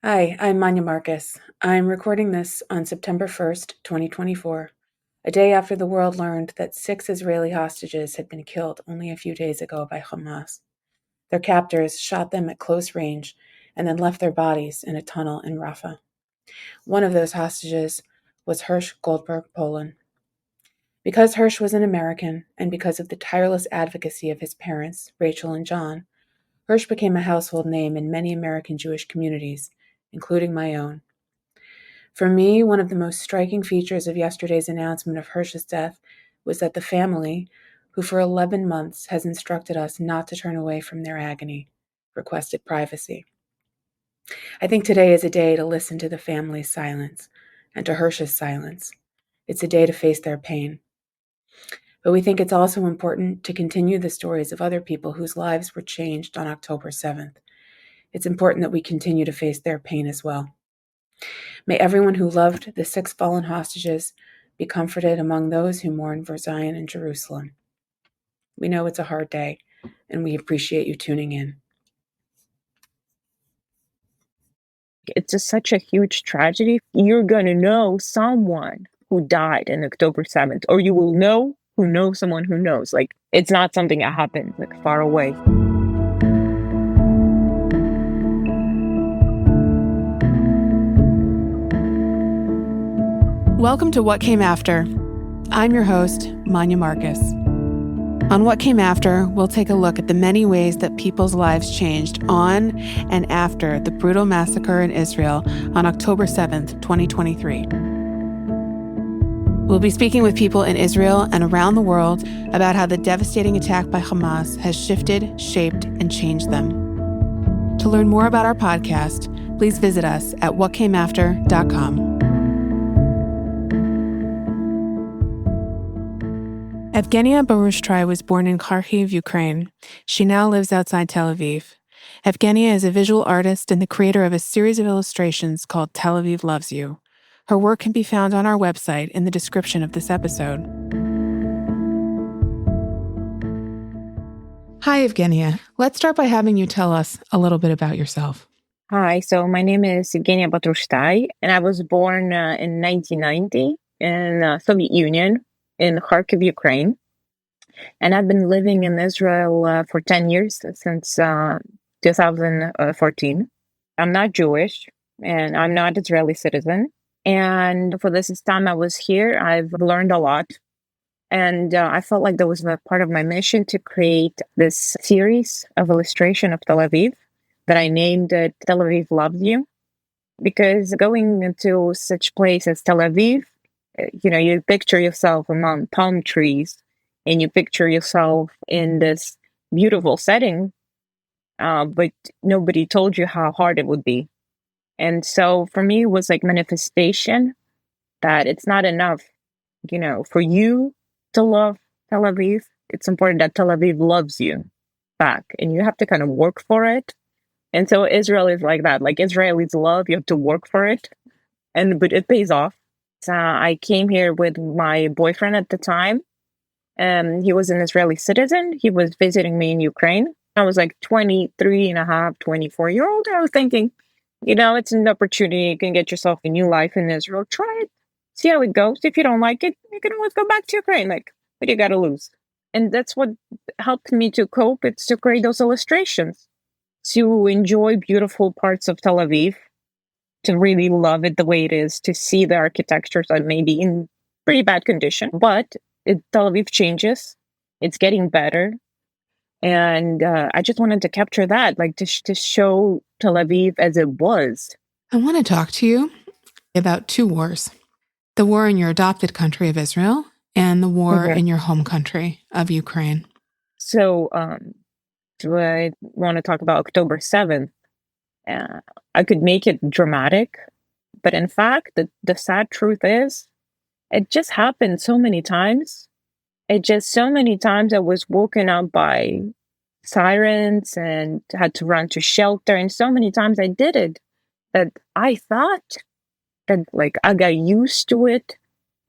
Hi, I'm Manya Marcus. I'm recording this on September 1st, 2024, a day after the world learned that 6 Israeli hostages had been killed only a few days ago by Hamas. Their captors shot them at close range and then left their bodies in a tunnel in Rafah. One of those hostages was Hirsch Goldberg Poland. Because Hirsch was an American, and because of the tireless advocacy of his parents, Rachel and John, Hirsch became a household name in many American Jewish communities, including my own. For me, one of the most striking features of yesterday's announcement of Hirsch's death was that the family, who for 11 months has instructed us not to turn away from their agony, requested privacy. I think today is a day to listen to the family's silence and to Hirsch's silence. It's a day to face their pain. But we think it's also important to continue the stories of other people whose lives were changed on October 7th. It's important that we continue to face their pain as well. May everyone who loved the 6 fallen hostages be comforted among those who mourn for Zion and Jerusalem. We know it's a hard day, and we appreciate you tuning in. It's just such a huge tragedy. You're going to know someone who died on October 7th, or you will know who knows someone who knows. Like, it's not something that happened far away. Welcome to What Came After. I'm your host, Manya Marcus. On What Came After, we'll take a look at the many ways that people's lives changed on and after the brutal massacre in Israel on October 7th, 2023. We'll be speaking with people in Israel and around the world about how the devastating attack by Hamas has shifted, shaped, and changed them. To learn more about our podcast, please visit us at whatcameafter.com. Evgenia Barushtai was born in Kharkiv, Ukraine. She now lives outside Tel Aviv. Evgenia is a visual artist and the creator of a series of illustrations called Tel Aviv Loves You. Her work can be found on our website in the description of this episode. Hi, Evgenia. Let's start by having you tell us a little bit about yourself. Hi, so my name is Evgenia Batrushtai, and I was born in 1990 in Soviet Union in Kharkiv, Ukraine. And I've been living in Israel for 10 years, since 2014. I'm not Jewish, and I'm not Israeli citizen. And for this time I was here, I've learned a lot. And I felt like that was a part of my mission to create this series of illustration of Tel Aviv that I named Tel Aviv Loves You. Because going into such place as Tel Aviv, you picture yourself among palm trees and you picture yourself in this beautiful setting, but nobody told you how hard it would be. And so for me, it was like manifestation that it's not enough, for you to love Tel Aviv. It's important that Tel Aviv loves you back, and you have to kind of work for it. And so Israel is like that. Like Israelis love, you have to work for it, but it pays off. I came here with my boyfriend at the time. He was an Israeli citizen. He was visiting me in Ukraine. I was like 23 and a half, 24-year-old. I was thinking, it's an opportunity. You can get yourself a new life in Israel. Try it. See how it goes. If you don't like it, you can always go back to Ukraine. Like, what do you got to lose? And that's what helped me to cope. It's to create those illustrations, to enjoy beautiful parts of Tel Aviv, to really love it the way it is, to see the architectures that may be in pretty bad condition. But Tel Aviv changes. It's getting better. And I just wanted to capture that, like to show Tel Aviv as it was. I want to talk to you about 2 wars. The war in your adopted country of Israel and the war in your home country of Ukraine. So do I want to talk about October 7th? I could make it dramatic, but in fact, the sad truth is, it just happened so many times. So many times I was woken up by sirens and had to run to shelter. And so many times I did it that I thought that like I got used to it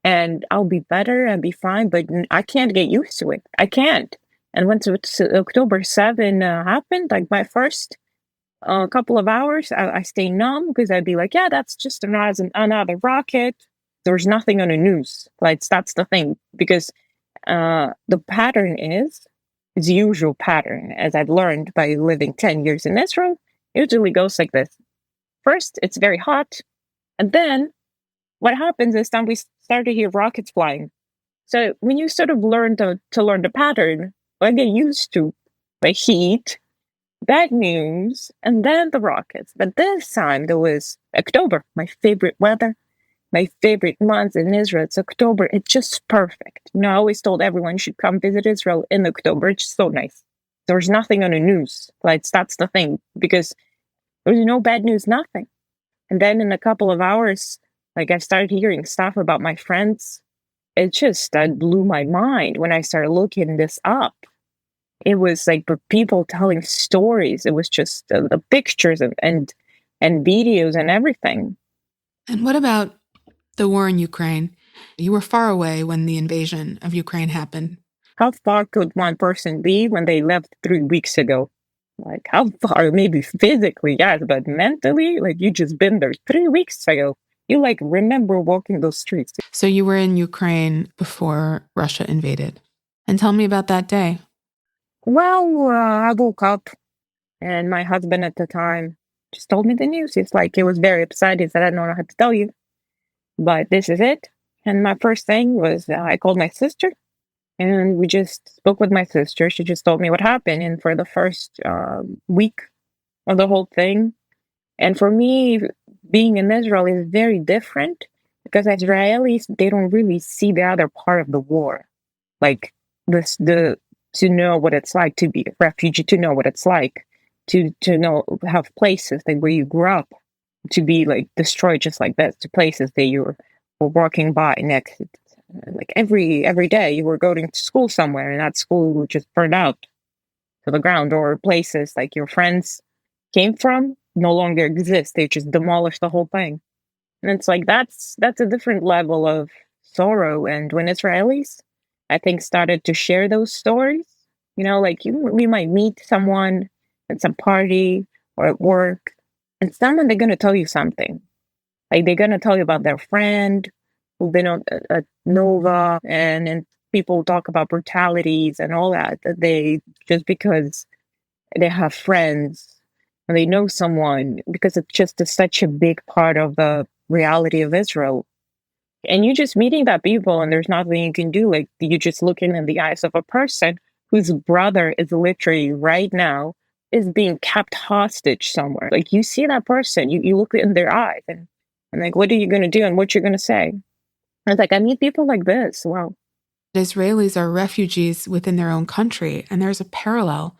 and I'll be better and be fine, but I can't get used to it. I can't. And once October 7 happened, like my first a couple of hours, I stay numb because I'd be like, yeah, that's just another rocket. There's nothing on the news. Like, that's the thing. Because the pattern is the usual pattern, as I've learned by living 10 years in Israel, usually goes like this. First, it's very hot. And then what happens is then we start to hear rockets flying. So when you sort of learn to learn the pattern, I get used to the heat, bad news, and then the rockets. But this time there was October, my favorite weather, my favorite month in Israel. It's October. It's just perfect. You know, I always told everyone should come visit Israel in October. It's so nice. There's nothing on the news. Like, that's the thing, because there's no bad news, nothing. And then in a couple of hours, like, I started hearing stuff about my friends. It just that blew my mind when I started looking this up. It was like the people telling stories. It was just the pictures and videos and everything. And what about the war in Ukraine? You were far away when the invasion of Ukraine happened. How far could one person be when they left 3 weeks ago? Like, how far? Maybe physically, yes, but mentally, like, you just been there 3 weeks ago. You like remember walking those streets. So you were in Ukraine before Russia invaded. And tell me about that day. Well, I woke up and my husband at the time just told me the news. It's like, he was very upset. He said, I don't know how to tell you, but this is it. And my first thing was I called my sister and we just spoke with my sister. She just told me what happened. And for the first week of the whole thing, and for me, being in Israel is very different because Israelis, they don't really see the other part of the war. Like, the to know what it's like to be a refugee, to know what it's like to know, have places like where you grew up to be like destroyed just like that, to places that you were walking by next, like every day you were going to school somewhere and that school would just burn out to the ground, or places like your friends came from no longer exist. They just demolished the whole thing. And it's like, that's a different level of sorrow. And when Israelis, I think, started to share those stories, you know, like we might meet someone at some party or at work, and someone, they're gonna tell you something. Like, they're gonna tell you about their friend who've been on Nova, and people talk about brutalities and all that. That they, just because they have friends and they know someone, because it's just such a big part of the reality of Israel. And you just meeting that people and there's nothing you can do. Like, you just looking in the eyes of a person whose brother is literally right now is being kept hostage somewhere. Like, you see that person, you look in their eyes and like, what are you going to do and what you're going to say? And it's like, I meet people like this. Wow. Israelis are refugees within their own country, and there's a parallel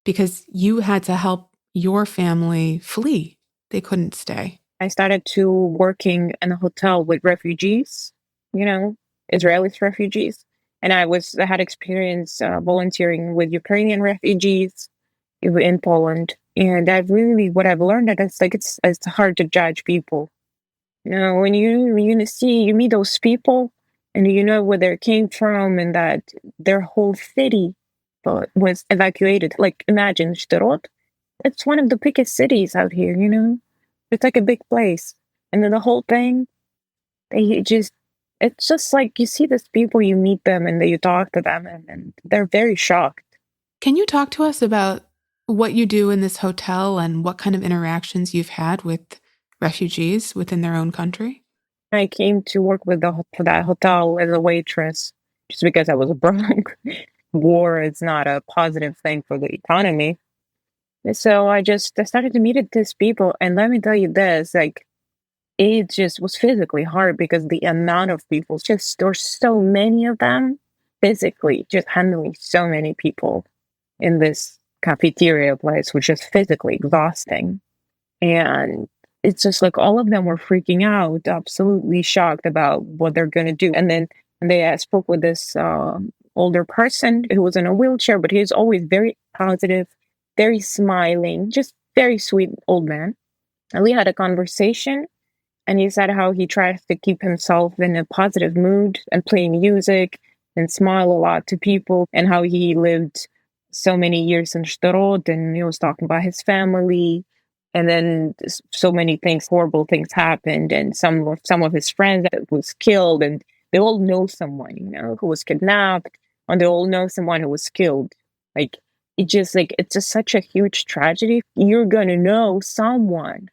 because you had to help your family flee. They couldn't stay. I started to working in a hotel with refugees, you know, Israeli refugees. And I had experience volunteering with Ukrainian refugees in Poland. And what I've learned that it's hard to judge people. You know, when you meet those people and you know where they came from and that their whole city was evacuated. Like, imagine Sderot. It's one of the biggest cities out here, you know? It's like a big place. And then the whole thing, it's just like you see these people, you meet them and then you talk to them and they're very shocked. Can you talk to us about what you do in this hotel and what kind of interactions you've had with refugees within their own country? I came to work for that hotel as a waitress just because I was broke. War is not a positive thing for the economy. So I started to meet these people. And let me tell you this, like, it just was physically hard because the amount of people, just there's so many of them, physically just handling so many people in this cafeteria place was just physically exhausting. And it's just like all of them were freaking out, absolutely shocked about what they're going to do. And then I spoke with this older person who was in a wheelchair, but he's always very positive, very smiling, just very sweet old man. And we had a conversation, and he said how he tries to keep himself in a positive mood and play music and smile a lot to people, and how he lived so many years in Sderot, and he was talking about his family, And then so many things, horrible things happened, and some of his friends that was killed, and they all know someone, who was kidnapped, and they all know someone who was killed. Like it's just such a huge tragedy. You're gonna know someone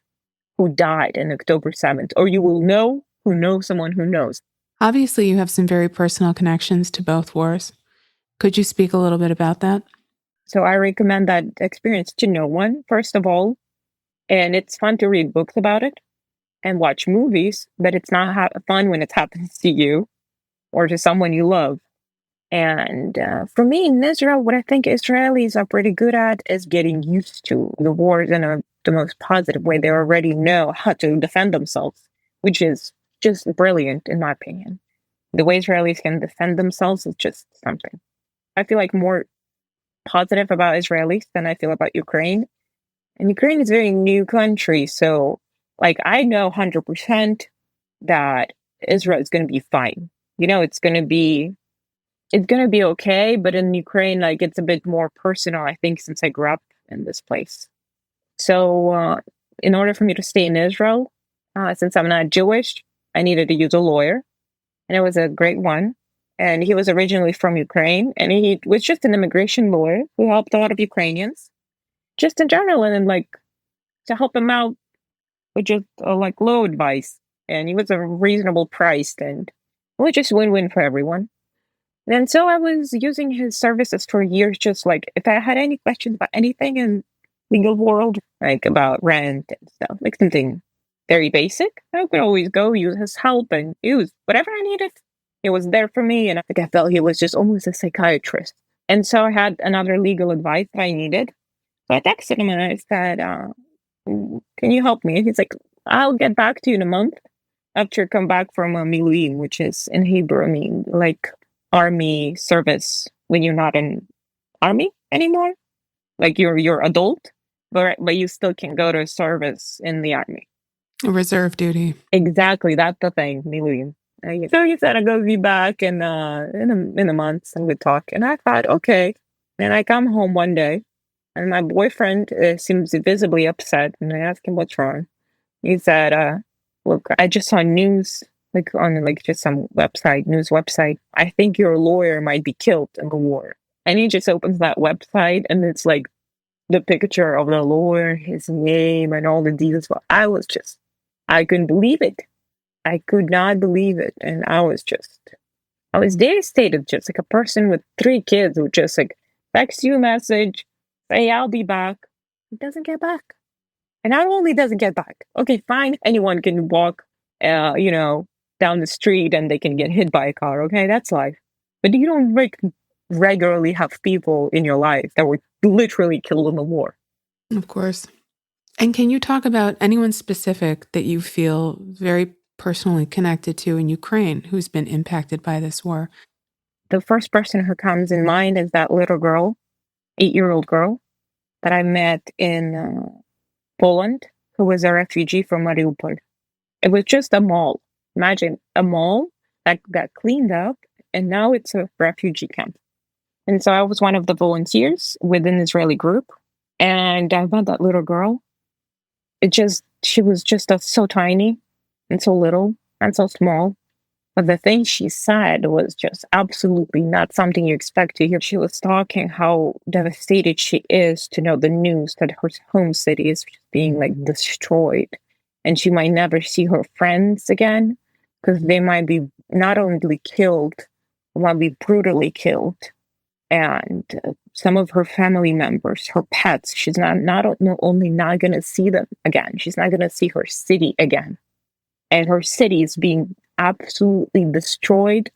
who died on October 7th, or you will know who knows someone who knows. Obviously, you have some very personal connections to both wars. Could you speak a little bit about that? So I recommend that experience to no one, first of all. And it's fun to read books about it and watch movies, but it's not fun when it happens to you or to someone you love. And for me in Israel, what I think Israelis are pretty good at is getting used to the wars in the most positive way. They already know how to defend themselves, which is just brilliant in my opinion. The way Israelis can defend themselves is just something. I feel like more positive about Israelis than I feel about Ukraine. And Ukraine is a very new country, so like I know 100% that Israel is going to be fine. It's going to be okay, but in Ukraine like it's a bit more personal, I think, since I grew up in this place. So in order for me to stay in Israel, since I'm not Jewish, I needed to use a lawyer, and it was a great one. And he was originally from Ukraine, and he was just an immigration lawyer who helped a lot of Ukrainians just in general, and then like to help him out with just like low advice. And he was a reasonable price, and it was just win-win for everyone. And so I was using his services for years, just like if I had any questions about anything in legal world, like about rent and stuff, like something very basic, I could always go use his help and use whatever I needed. He was there for me, and I think I felt he was just almost a psychiatrist. And so I had another legal advice that I needed. So I texted him and I said, can you help me? And he's like, I'll get back to you in a month after I come back from a miluim, which is in Hebrew, I mean, like army service when you're not in army anymore. Like you're adult, but you still can go to service in the army. Reserve duty. Exactly, that's the thing, miluim. So he said I'm gonna be back in a month and we talk. And I thought, okay. And I come home one day and my boyfriend seems visibly upset, and I asked him what's wrong. He said, "Look, I just saw news, like on like just some website, news website. I think your lawyer might be killed in the war." And he just opens that website, and it's like the picture of the lawyer, his name, and all the details. But I couldn't believe it. I could not believe it, and I was devastated. Just like a person with 3 kids who just like text you a message, say I'll be back. He doesn't get back. And not only doesn't get back, okay, fine, anyone can walk, down the street and they can get hit by a car. Okay, that's life. But you don't regularly have people in your life that were literally killed in the war. Of course. And can you talk about anyone specific that you feel very personally connected to in Ukraine who's been impacted by this war? The first person who comes in mind is that little girl, 8-year-old girl that I met in Poland, who was a refugee from Mariupol. It was just a mall. Imagine a mall that got cleaned up, and now it's a refugee camp. And so I was one of the volunteers with an Israeli group, and I met that little girl. She was just so tiny and so little and so small. But the thing she said was just absolutely not something you expect to hear. She was talking how devastated she is to know the news that her home city is being like destroyed, and she might never see her friends again because they might be not only killed, they might be brutally killed. And some of her family members, her pets, she's not only not going to see them again, she's not going to see her city again. And her city is being absolutely destroyed.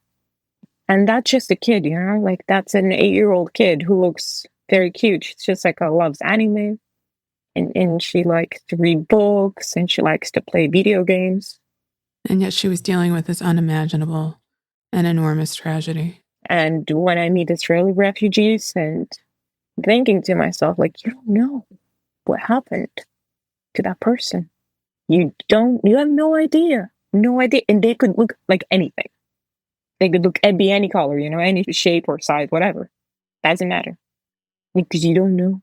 And that's just a kid, like that's an 8-year-old kid who looks very cute. She's just like, loves anime, and she likes to read books, and she likes to play video games. And yet she was dealing with this unimaginable and enormous tragedy. And when I meet Israeli refugees and thinking to myself, like, you don't know what happened to that person. You have no idea. No idea. And they could look like anything. They could be any color, any shape or size, whatever. Doesn't matter. Because you don't know.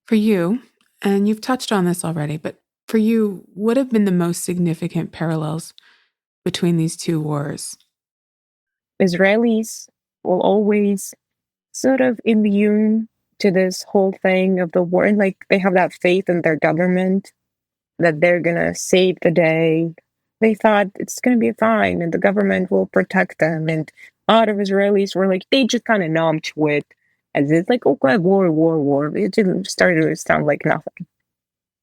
For you, And you've touched on this already, but for you, what have been the most significant parallels between these two wars? Israelis will always sort of immune to this whole thing of the war. And like they have that faith in their government that they're going to save the day. They thought it's going to be fine and the government will protect them. And a lot of Israelis were like, they just kind of numb to it as it's like, okay, war, war, war. It didn't start to sound like nothing.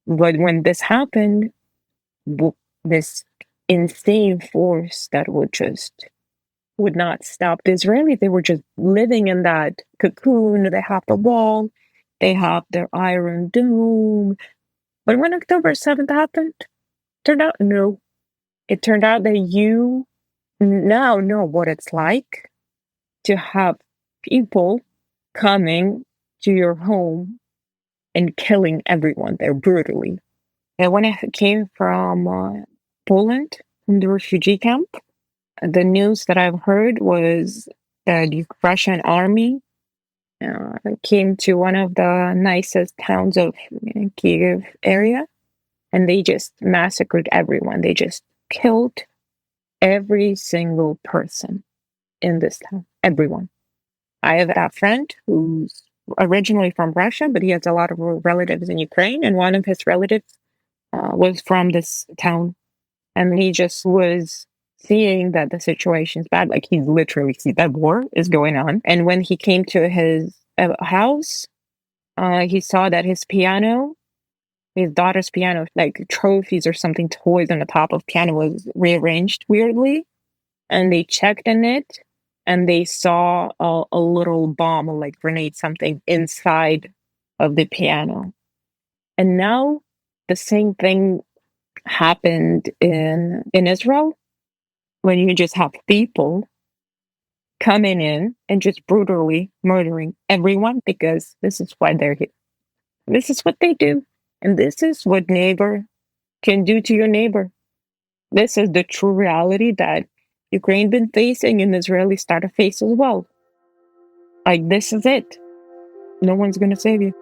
But when this happened, this insane force that would not stop the Israelis. They were just living in that cocoon. They have the wall, they have their Iron Dome. But when October 7th happened, turned out no. It turned out that you now know what it's like to have people coming to your home and killing everyone there brutally. And when I came from Poland, from the refugee camp, the news that I've heard was that the Russian army came to one of the nicest towns of Kiev area, and they just massacred everyone. They just killed every single person in this town. Everyone. I have a friend who's originally from Russia, but he has a lot of relatives in Ukraine, and one of his relatives was from this town, and he just was seeing that the situation is bad. Like he's literally see that war is going on. And when he came to his house, he saw that his daughter's piano, like trophies or something, toys on the top of piano was rearranged weirdly. And they checked in it and they saw a little bomb, like grenade, something inside of the piano. And now the same thing happened in Israel when you just have people coming in and just brutally murdering everyone because this is why they're here. This is what they do. And this is what neighbor can do to your neighbor. This is the true reality that Ukraine been facing and Israelis start to face as well. Like this is it. No one's gonna save you.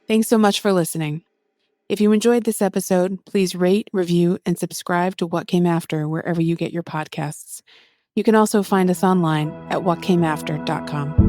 Thanks so much for listening. If you enjoyed this episode, please rate, review, and subscribe to What Came After wherever you get your podcasts. You can also find us online at whatcameafter.com.